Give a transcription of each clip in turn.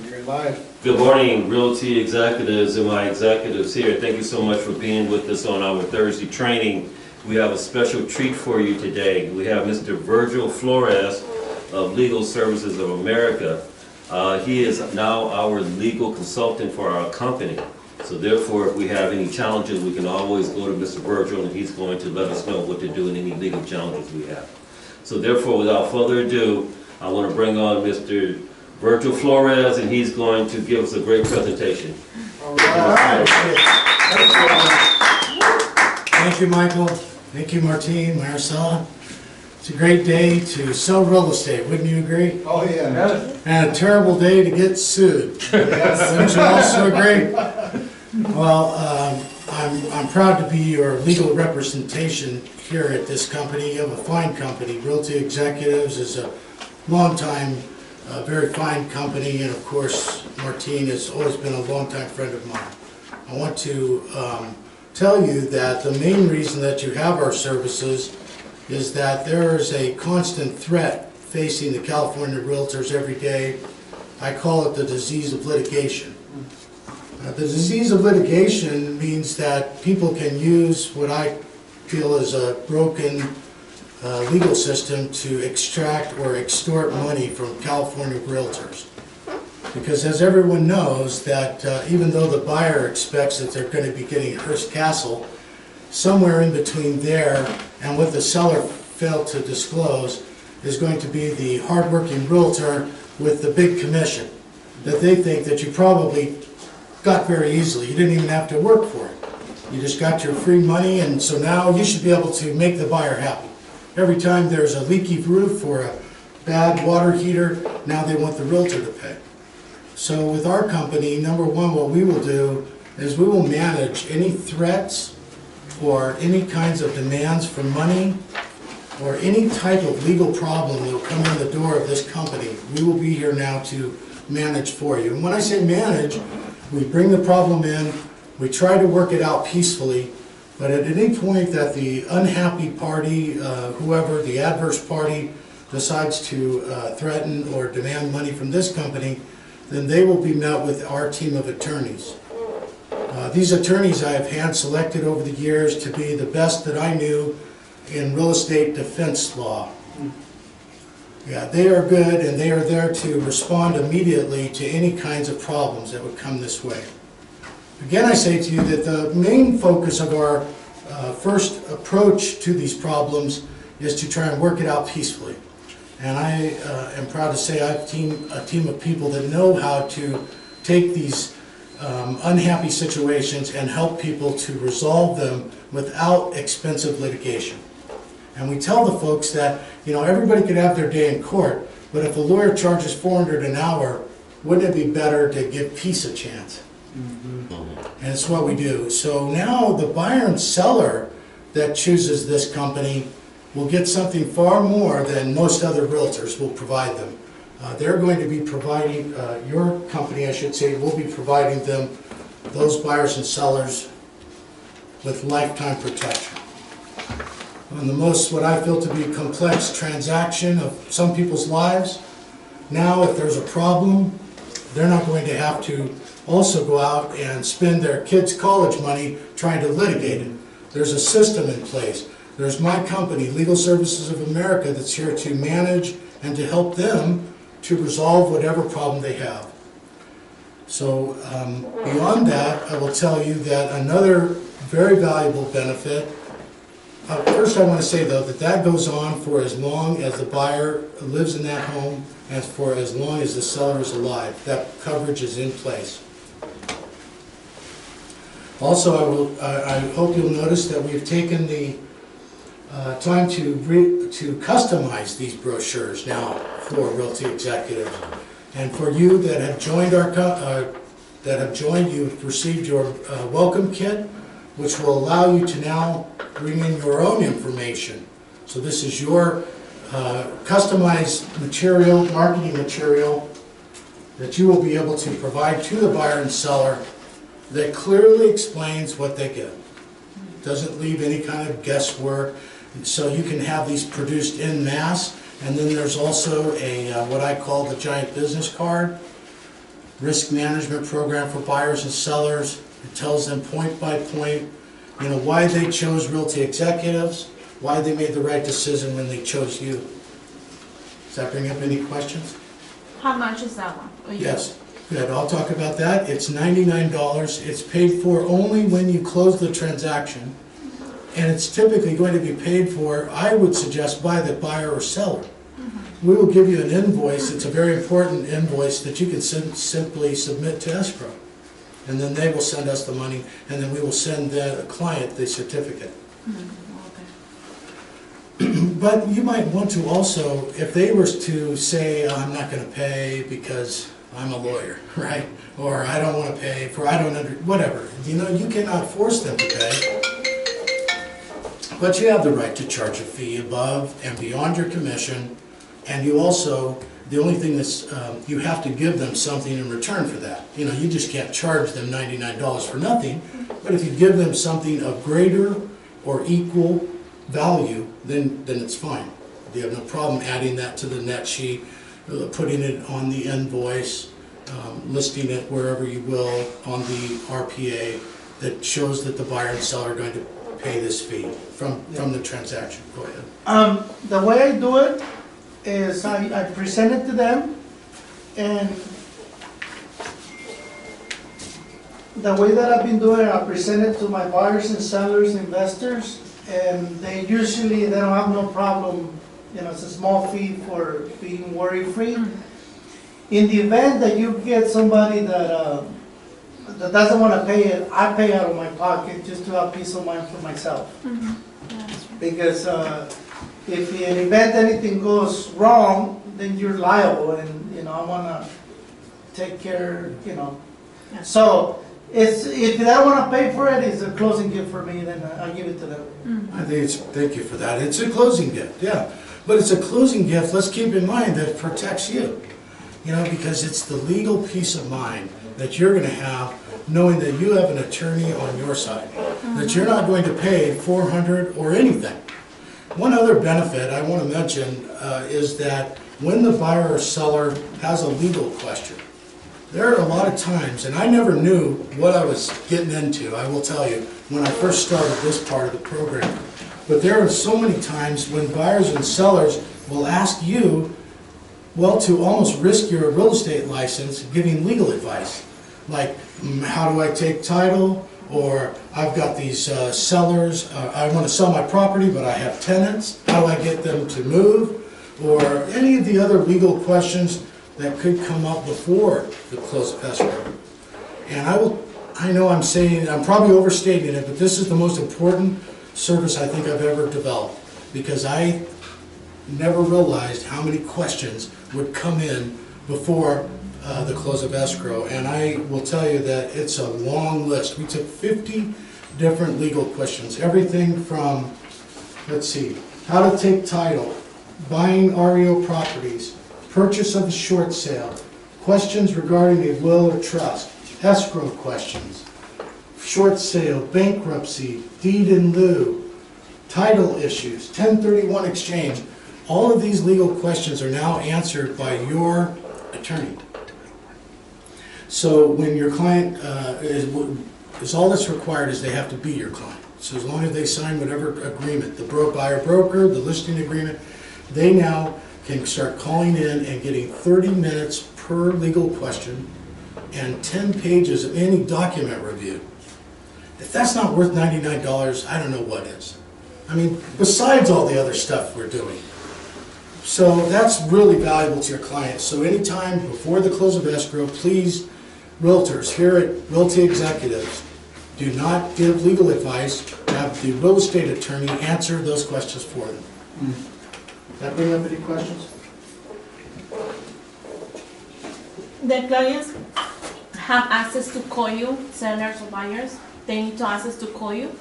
You're live. Good morning, Realty executives and my executives here. Thank you so much for being with us on our Thursday training. We have a special treat for you today. We have Mr. Virgil Flores of Legal Services of America. He is now our legal consultant for our company. So therefore, if we have any challenges, we can always go to Mr. Virgil and he's going to let us know what to do in any legal challenges we have. So therefore, without further ado, I want to bring on Mr. Virgil Flores, and he's going to give us a great presentation. All right. Thank you, Michael. Thank you, Martine, Maricela. It's a great day to sell real estate, wouldn't you agree? Oh, yeah. And a terrible day to get sued. Yes. Wouldn't you also agree? Well, I'm proud to be your legal representation here at this company. You have a fine company. Realty Executives is a long-time, very fine company, and of course, Martine has always been a long-time friend of mine. I want to tell you that the main reason that you have our services is that there is a constant threat facing the California realtors every day. I call it the disease of litigation. The disease of litigation means that people can use what I feel is a broken legal system to extract or extort money from California realtors. Because as everyone knows, that even though the buyer expects that they're going to be getting Hearst Castle, somewhere in between there and what the seller failed to disclose is going to be the hardworking realtor with the big commission that they think that you probably got very easily. You didn't even have to work for it. You just got your free money, and so now you should be able to make the buyer happy. Every time there's a leaky roof or a bad water heater, now they want the realtor to pay. So with our company, number one, what we will do is we will manage any threats or any kinds of demands for money or any type of legal problem that will come in the door of this company. We will be here now to manage for you. And when I say manage, we bring the problem in, we try to work it out peacefully, but at any point that the unhappy party, whoever the adverse party decides to threaten or demand money from this company, then they will be met with our team of attorneys. These attorneys I have hand-selected over the years to be the best that I knew in real estate defense law. Yeah, they are good, and they are there to respond immediately to any kinds of problems that would come this way. Again, I say to you that the main focus of our first approach to these problems is to try and work it out peacefully. And I am proud to say I have a team of people that know how to take these unhappy situations and help people to resolve them without expensive litigation. And we tell the folks that, you know, everybody could have their day in court, but if a lawyer charges $400 an hour, wouldn't it be better to give peace a chance? Mm-hmm. And it's what we do. So now the buyer and seller that chooses this company will get something far more than most other realtors will provide them. They're going to be providing, your company, I should say, will be providing them, those buyers and sellers, with lifetime protection. On the most, what I feel to be complex transaction of some people's lives, now if there's a problem, they're not going to have to also go out and spend their kids' college money trying to litigate it. There's a system in place. There's my company, Legal Services of America, that's here to manage and to help them to resolve whatever problem they have. So beyond that, I will tell you that another very valuable benefit, first I want to say though that that goes on for as long as the buyer lives in that home and for as long as the seller is alive. That coverage is in place. Also, I hope you'll notice that we've taken the time to customize these brochures now for Realty Executives. And for you that have joined you've received your welcome kit, which will allow you to now bring in your own information. So this is your customized material, marketing material, that you will be able to provide to the buyer and seller that clearly explains what they get. Doesn't leave any kind of guesswork. So you can have these produced en masse, and then there's also a what I call the giant business card risk management program for buyers and sellers. It tells them point by point, you know, why they chose Realty Executives, why they made the right decision when they chose you. Does that bring up any questions? How much is that one? Yes, good, I'll talk about that. It's $99. It's paid for only when you close the transaction. And it's typically going to be paid for, I would suggest, by the buyer or seller. We will give you an invoice. It's a very important invoice that you can simply submit to escrow. And then they will send us the money, and then we will send the client the certificate. But you might want to also, if they were to say, I'm not going to pay because I'm a lawyer, right? Or I don't want to pay for, whatever. You know, you cannot force them to pay. But you have the right to charge a fee above and beyond your commission. And you also, the only thing that's, you have to give them something in return for that. You know, you just can't charge them $99 for nothing. But if you give them something of greater or equal value, then it's fine. You have no problem adding that to the net sheet, putting it on the invoice, listing it wherever you will on the RPA that shows that the buyer and seller are going to pay this fee from the transaction. Go ahead. The way I do it is I present it to them, and the way that I've been doing it, I present it to my buyers and sellers, investors, and they don't have no problem. You know, it's a small fee for being worry-free. In the event that you get somebody that doesn't want to pay it, I pay out of my pocket just to have peace of mind for myself. Because if in the event anything goes wrong, then you're liable, and you know I want to take care. You know, so if they don't want to pay for it, it's a closing gift for me. Then I give it to them. I think thank you for that. It's a closing gift, yeah. But it's a closing gift, let's keep in mind that it protects you. You know, because it's the legal peace of mind that you're going to have knowing that you have an attorney on your side. That you're not going to pay $400 or anything. One other benefit I want to mention is that when the buyer or seller has a legal question, there are a lot of times, and I never knew what I was getting into, I will tell you, when I first started this part of the program. But there are so many times when buyers and sellers will ask you, well, to almost risk your real estate license giving legal advice. Like, how do I take title? Or I've got these sellers, I want to sell my property, but I have tenants. How do I get them to move? Or any of the other legal questions that could come up before the close of escrow. And I know I'm probably overstating it, but this is the most important service I think I've ever developed, because I never realized how many questions would come in before the close of escrow. And I will tell you that it's a long list. We took 50 different legal questions, everything from, let's see, how to take title, buying REO properties, purchase of a short sale, questions regarding a will or trust, escrow questions, short sale, bankruptcy, deed in lieu, title issues, 1031 exchange. All of these legal questions are now answered by your attorney. So when your client is all that's required is they have to be your client. So as long as they sign whatever agreement, the buyer-broker, the listing agreement, they now can start calling in and getting 30 minutes per legal question and 10 pages of any document review. If that's not worth $99, I don't know what is. I mean, besides all the other stuff we're doing. So that's really valuable to your clients. So anytime before the close of escrow, please, realtors here at Realty Executives, do not give legal advice. Have the real estate attorney answer those questions for them. That bring up any questions? The clients have access to call you, sellers or buyers? They need to access to call you?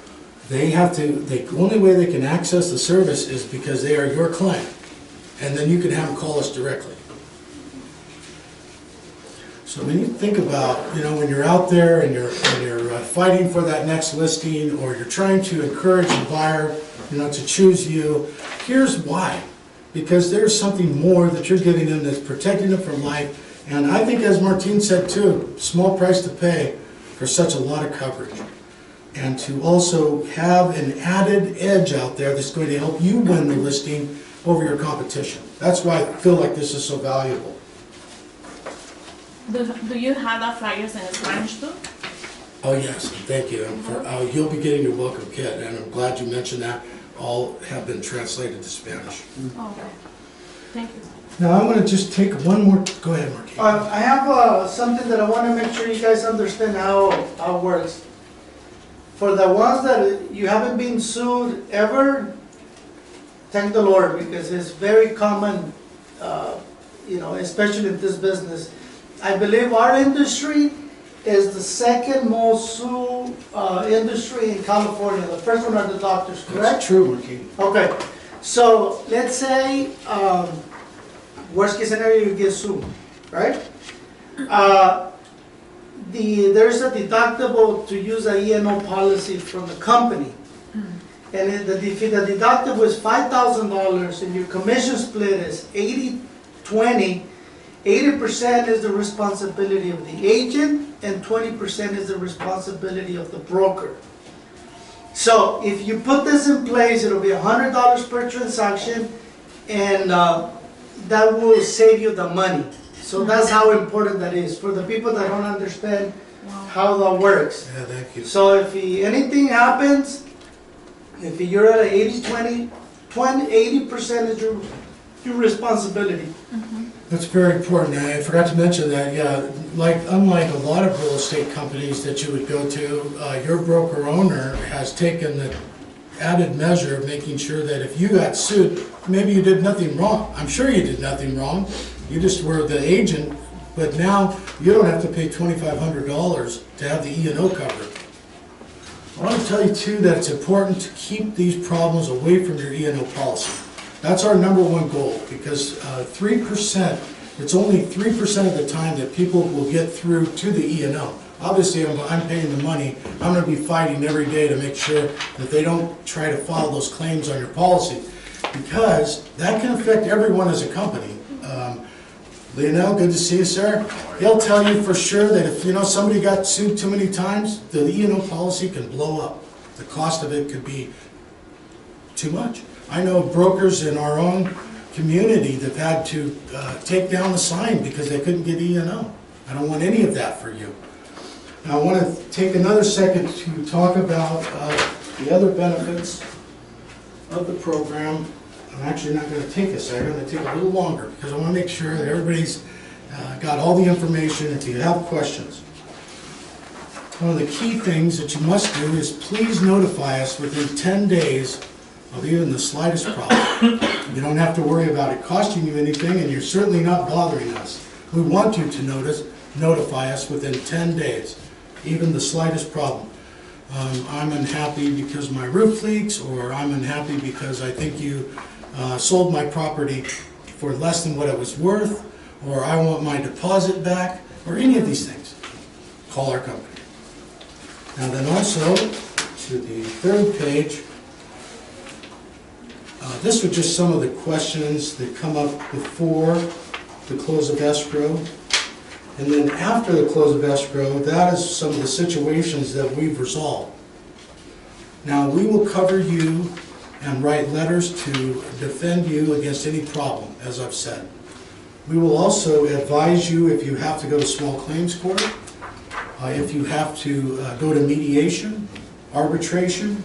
They have to, the only way they can access the service is because they are your client. And then you can have them call us directly. So when you think about, you know, when you're out there and you're fighting for that next listing, or you're trying to encourage the buyer, you know, to choose you, here's why. Because there's something more that you're giving them that's protecting them from life And I think, as Martine said too, small price to pay for such a lot of coverage. And to also have an added edge out there that's going to help you win the listing over your competition. That's why I feel like this is so valuable. Do you have the flyers in Spanish too? Oh yes, thank you. You'll be getting your welcome kit, and I'm glad you mentioned that. All have been translated to Spanish. Oh, okay. Thank you. Now I'm going to just take one more. Go ahead, Marquis. I have something that I want to make sure you guys understand how it works. For the ones that you haven't been sued ever, thank the Lord, because it's very common, especially in this business. I believe our industry is the second most sued industry in California. The first one are the doctors, correct? That's true, Marquis. Okay, so let's say, worst case scenario, you get sued, right? There's a deductible to use a E&O policy from the company. And the deductible is $5,000 and your commission split is 80-20. 80% is the responsibility of the agent and 20% is the responsibility of the broker. So if you put this in place, it'll be $100 per transaction, and that will save you the money. So that's how important that is for the people that don't understand how that works. Yeah, thank you. So if anything happens, if you're at an 80-20, 80% is your responsibility. That's very important. I forgot to mention that, yeah, unlike a lot of real estate companies that you would go to, your broker owner has taken the added measure of making sure that if you got sued, maybe you did nothing wrong. I'm sure you did nothing wrong. You just were the agent, but now you don't have to pay $2,500 to have the E&O covered. I want to tell you too that it's important to keep these problems away from your E&O policy. That's our number one goal, because 3%, it's only 3% of the time that people will get through to the E&O. Obviously, I'm paying the money. I'm going to be fighting every day to make sure that they don't try to file those claims on your policy, because that can affect everyone as a company. Lionel, good to see you, sir. He'll tell you for sure that if somebody got sued too many times, the E&O policy can blow up. The cost of it could be too much. I know brokers in our own community that had to take down the sign because they couldn't get E&O. I don't want any of that for you. Now I want to take another second to talk about the other benefits of the program. I'm actually not going to take a second, I'm going to take a little longer because I want to make sure that everybody's got all the information. If you have questions, one of the key things that you must do is please notify us within 10 days of even the slightest problem. You don't have to worry about it costing you anything, and you're certainly not bothering us. We want you to notify us within 10 days, even the slightest problem. I'm unhappy because my roof leaks, or I'm unhappy because I think you sold my property for less than what it was worth, or I want my deposit back, or any of these things. Call our company. Now then also, to the third page, this was just some of the questions that come up before the close of escrow. And then after the close of escrow, that is some of the situations that we've resolved. Now, we will cover you and write letters to defend you against any problem, as I've said. We will also advise you if you have to go to small claims court, if you have to go to mediation, arbitration,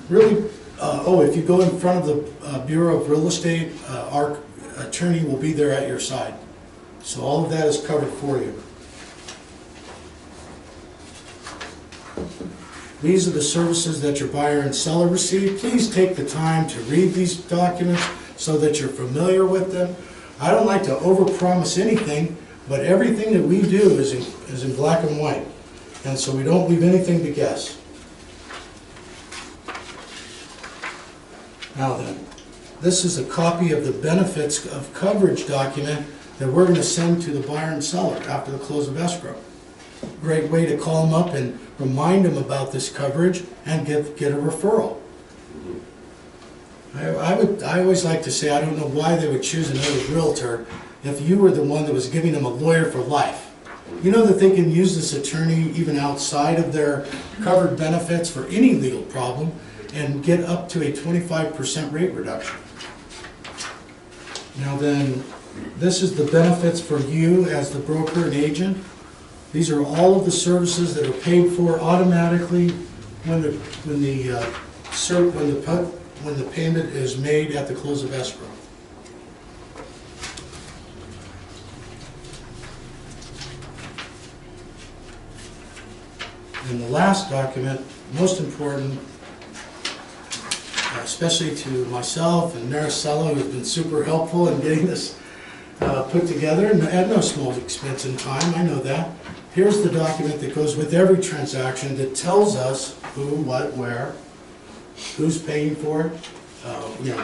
really, if you go in front of the Bureau of Real Estate, our attorney will be there at your side. So all of that is covered for you. These are the services that your buyer and seller receive. Please take the time to read these documents so that you're familiar with them. I don't like to overpromise anything, but everything that we do is in black and white. And so we don't leave anything to guess. Now then, this is a copy of the benefits of coverage document that we're going to send to the buyer and seller after the close of escrow. Great way to call them up and remind them about this coverage and get a referral. I always like to say, I don't know why they would choose another realtor if you were the one that was giving them a lawyer for life. You know that they can use this attorney even outside of their covered benefits for any legal problem and get up to a 25% rate reduction. Now then, this is the benefits for you as the broker and agent. These are all of the services that are paid for automatically when the payment is made at the close of escrow. And the last document, most important, especially to myself and Maricela, who's been super helpful in getting this put together, and at no small expense in time, I know that. Here's the document that goes with every transaction that tells us who, what, where, who's paying for it,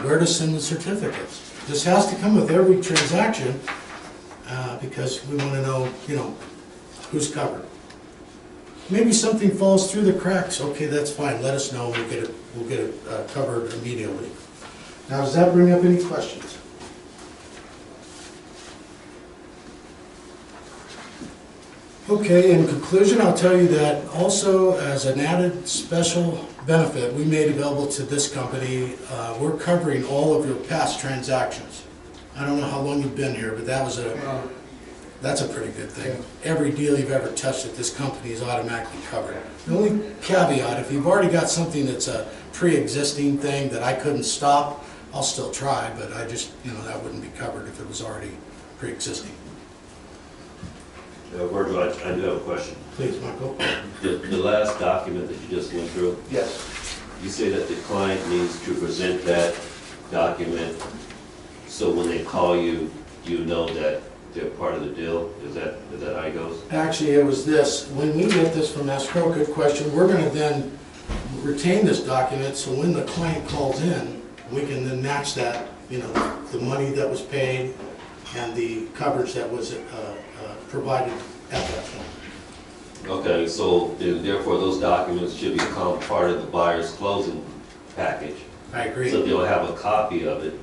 where to send the certificates. This has to come with every transaction because we want to know, who's covered. Maybe something falls through the cracks. Okay, that's fine. Let us know. We'll get it covered immediately. Now, does that bring up any questions? Okay, in conclusion, I'll tell you that also as an added special benefit we made available to this company, we're covering all of your past transactions. I don't know how long you've been here, but that's a pretty good thing. Every deal you've ever touched at this company is automatically covered. The only caveat, if you've already got something that's a pre-existing thing that I couldn't stop, I'll still try, but I just, that wouldn't be covered if it was already pre-existing. Virgil, I do have a question. Please, Michael. The last document that you just went through, Yes. you say that the client needs to present that document, so when they call you, you know that they're part of the deal? Is that how it goes? Actually, it was this. When we get this from escrow, good question, we're going to then retain this document, so when the client calls in, we can then match that, the money that was paid and the coverage that was provided at that point. Okay, so therefore those documents should become part of the buyer's closing package. I agree. So they'll have a copy of it,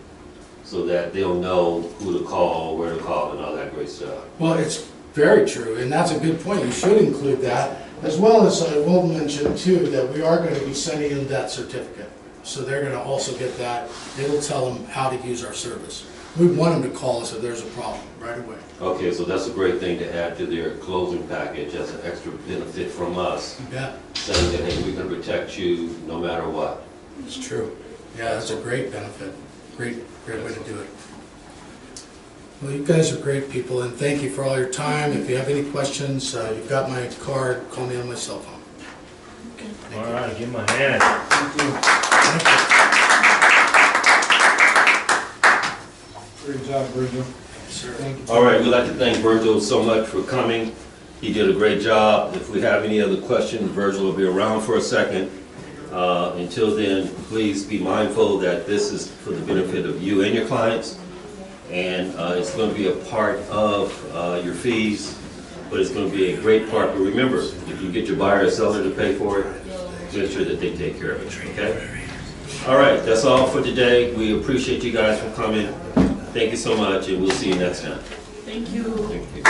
so that they'll know who to call, where to call, and all that great stuff. Well, it's very true, and that's a good point. You should include that, as well as I will mention too that we are going to be sending in that certificate. So they're going to also get that. It'll tell them how to use our service. We want them to call us if there's a problem right away. Okay, so that's a great thing to add to their closing package as an extra benefit from us, You bet. saying that, hey, we're going to protect you no matter what. It's true. Yeah, that's a great benefit. Great way to do it. Well, you guys are great people, and thank you for all your time. If you have any questions, you've got my card. Call me on my cell phone. All right, give him a hand. Thank you. Great job, Virgil. Sir. Thank you. All right, we'd like to thank Virgil so much for coming. He did a great job. If we have any other questions, Virgil will be around for a second. Until then, please be mindful that this is for the benefit of you and your clients, and it's going to be a part of your fees, but it's going to be a great part. But remember, if you get your buyer or seller to pay for it, make sure that they take care of it, okay? All right, that's all for today. We appreciate you guys for coming. Thank you so much, and we'll see you next time. Thank you. Thank you.